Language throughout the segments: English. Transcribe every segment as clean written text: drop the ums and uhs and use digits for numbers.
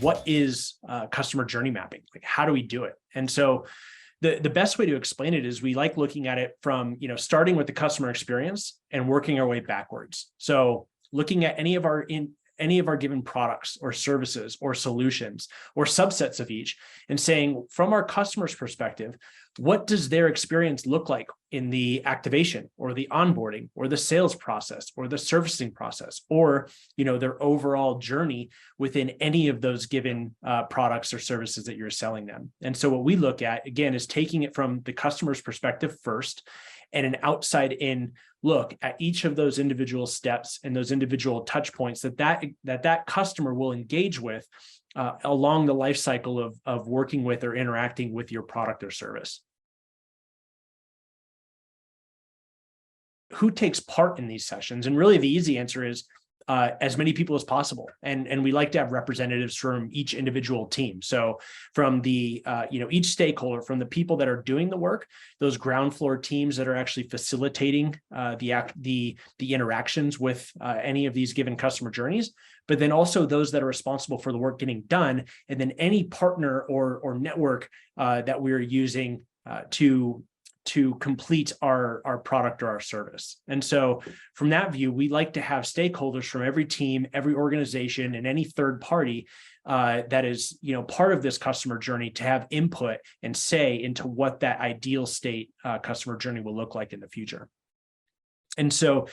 what is customer journey mapping? Like, how do we do it? And so the best way to explain it is we like looking at it from, starting with the customer experience and working our way backwards. So looking at any of our given products or services or solutions or subsets of each and saying, from our customer's perspective, what does their experience look like in the activation or the onboarding or the sales process or the servicing process or, their overall journey within any of those given products or services that you're selling them. And so what we look at, again, is taking it from the customer's perspective first and an outside in look at each of those individual steps and those individual touch points that customer will engage with along the life cycle of working with or interacting with your product or service. Who takes part in these sessions? And really the easy answer is as many people as possible. And we like to have representatives from each individual team. So from the, each stakeholder, from the people that are doing the work, those ground floor teams that are actually facilitating the interactions with any of these given customer journeys, but then also those that are responsible for the work getting done, and then any partner or network that we're using to complete our product or our service. And so from that view, we like to have stakeholders from every team, every organization, and any third party that is, part of this customer journey to have input and say into what that ideal state customer journey will look like in the future. And so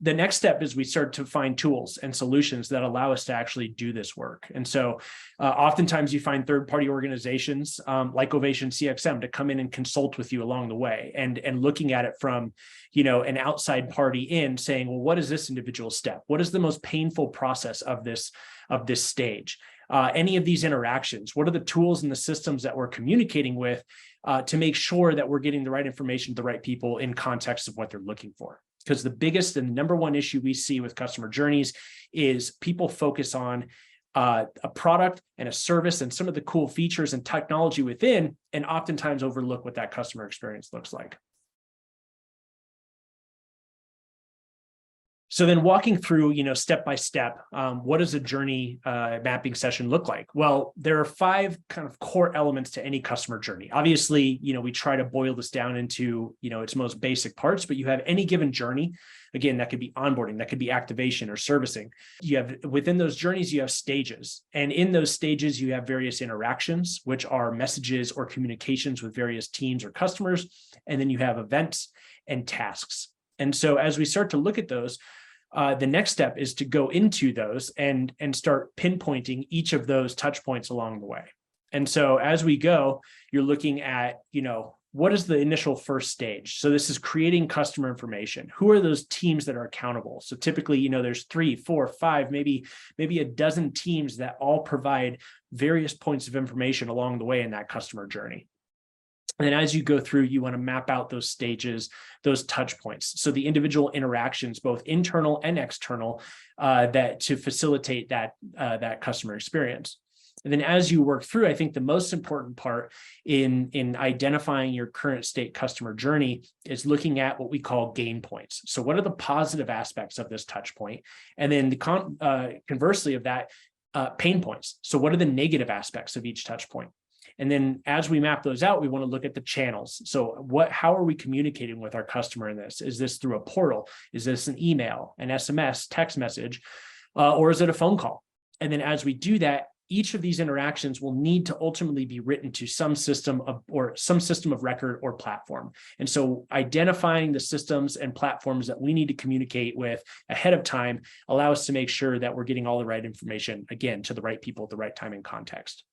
the next step is we start to find tools and solutions that allow us to actually do this work. And so oftentimes you find third-party organizations like OvationCXM to come in and consult with you along the way and looking at it from, an outside party in saying, well, what is this individual step? What is the most painful process of this stage? Any of these interactions, what are the tools and the systems that we're communicating with to make sure that we're getting the right information to the right people in context of what they're looking for? Because the biggest and number one issue we see with customer journeys is people focus on a product and a service and some of the cool features and technology within, and oftentimes overlook what that customer experience looks like. So then walking through, step by step, what does a journey mapping session look like? Well, there are 5 kind of core elements to any customer journey. Obviously, we try to boil this down into, its most basic parts, but you have any given journey. Again, that could be onboarding, that could be activation or servicing. You have within those journeys, you have stages. And in those stages, you have various interactions, which are messages or communications with various teams or customers. And then you have events and tasks. And so as we start to look at those, the next step is to go into those and start pinpointing each of those touch points along the way. And so as we go, you're looking at, what is the initial first stage? So this is creating customer information. Who are those teams that are accountable? So typically, there's 3, 4, 5, maybe a dozen teams that all provide various points of information along the way in that customer journey. And then as you go through, you want to map out those stages, those touch points. So the individual interactions, both internal and external, that to facilitate that customer experience. And then as you work through, I think the most important part in identifying your current state customer journey is looking at what we call gain points. So what are the positive aspects of this touch point? And then conversely of that, pain points. So what are the negative aspects of each touch point? And then as we map those out, we want to look at the channels. So how are we communicating with our customer in this? Is this through a portal? Is this an email, an SMS, text message, or is it a phone call? And then as we do that, each of these interactions will need to ultimately be written to some system of record or platform. And so identifying the systems and platforms that we need to communicate with ahead of time allow us to make sure that we're getting all the right information, again, to the right people at the right time and context.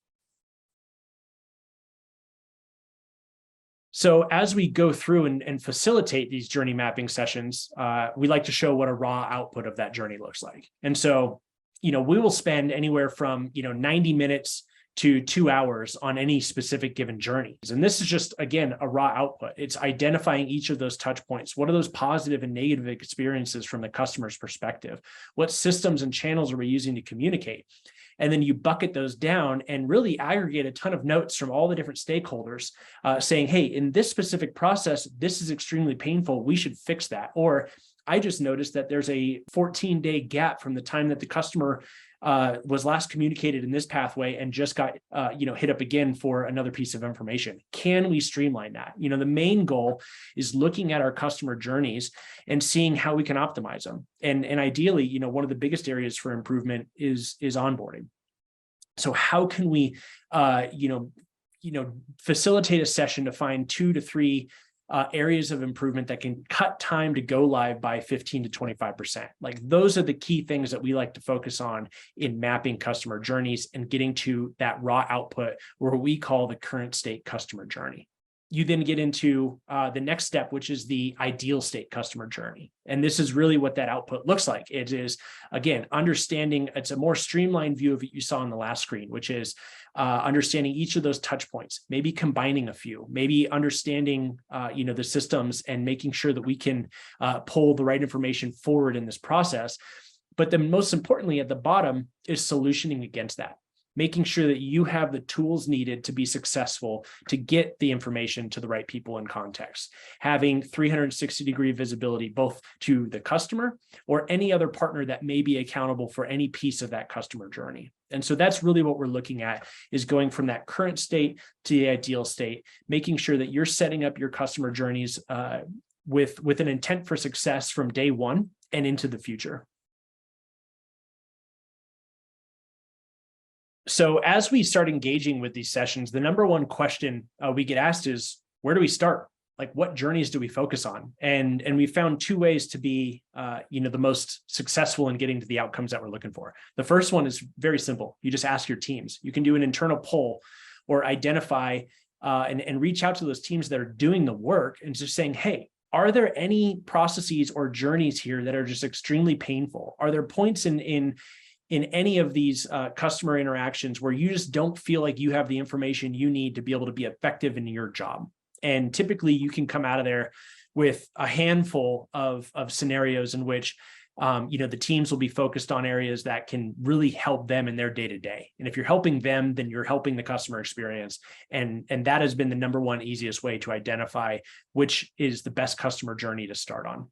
So as we go through and facilitate these journey mapping sessions, we like to show what a raw output of that journey looks like. And so, we will spend anywhere from, 90 minutes to 2 hours on any specific given journey. And this is just, again, a raw output. It's identifying each of those touch points. What are those positive and negative experiences from the customer's perspective? What systems and channels are we using to communicate? And then you bucket those down and really aggregate a ton of notes from all the different stakeholders saying, hey, in this specific process, this is extremely painful. We should fix that. Or I just noticed that there's a 14-day gap from the time that the customer was last communicated in this pathway and just got hit up again for another piece of information. Can we streamline that? The main goal is looking at our customer journeys and seeing how we can optimize them. And ideally, one of the biggest areas for improvement is onboarding. So how can we facilitate a session to find 2 to 3 areas of improvement that can cut time to go live by 15 to 25%. Like, those are the key things that we like to focus on in mapping customer journeys and getting to that raw output, where we call the current state customer journey. You then get into the next step, which is the ideal state customer journey. And this is really what that output looks like. It is, again, understanding, it's a more streamlined view of what you saw on the last screen, which is understanding each of those touch points, maybe combining a few, maybe understanding, the systems and making sure that we can pull the right information forward in this process. But then most importantly, at the bottom is solutioning against that, making sure that you have the tools needed to be successful to get the information to the right people in context, having 360-degree visibility both to the customer or any other partner that may be accountable for any piece of that customer journey. And so that's really what we're looking at, is going from that current state to the ideal state, making sure that you're setting up your customer journeys with an intent for success from day one and into the future. So as we start engaging with these sessions, the number one question we get asked is, where do we start? Like, what journeys do we focus on? And we found 2 ways to be, the most successful in getting to the outcomes that we're looking for. The first one is very simple. You just ask your teams. You can do an internal poll or identify and reach out to those teams that are doing the work and just saying, hey, are there any processes or journeys here that are just extremely painful? Are there points in any of these customer interactions where you just don't feel like you have the information you need to be able to be effective in your job? And typically you can come out of there with a handful of scenarios in which the teams will be focused on areas that can really help them in their day-to-day. And if you're helping them, then you're helping the customer experience. And that has been the number one easiest way to identify which is the best customer journey to start on.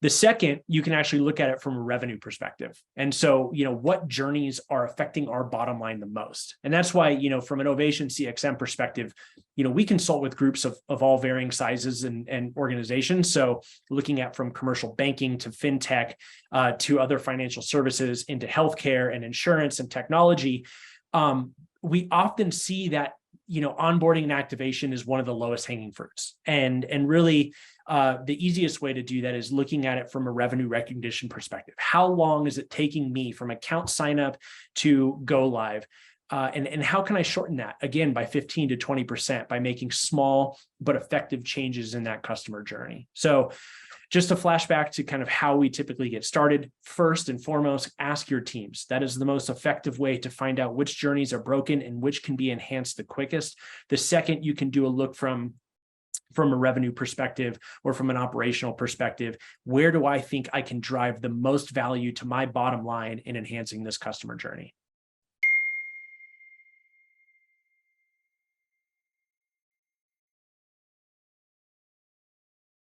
The second, you can actually look at it from a revenue perspective. And so, what journeys are affecting our bottom line the most? And that's why, from an OvationCXM perspective, we consult with groups of all varying sizes and organizations. So looking at from commercial banking to fintech to other financial services into healthcare and insurance and technology, we often see that onboarding and activation is one of the lowest hanging fruits. And really, the easiest way to do that is looking at it from a revenue recognition perspective. How long is it taking me from account sign up to go live? And how can I shorten that? Again, by 15 to 20% by making small but effective changes in that customer journey. So just a flashback to kind of how we typically get started. First and foremost, ask your teams. That is the most effective way to find out which journeys are broken and which can be enhanced the quickest. The second, you can do a look from a revenue perspective or from an operational perspective. Where do I think I can drive the most value to my bottom line in enhancing this customer journey?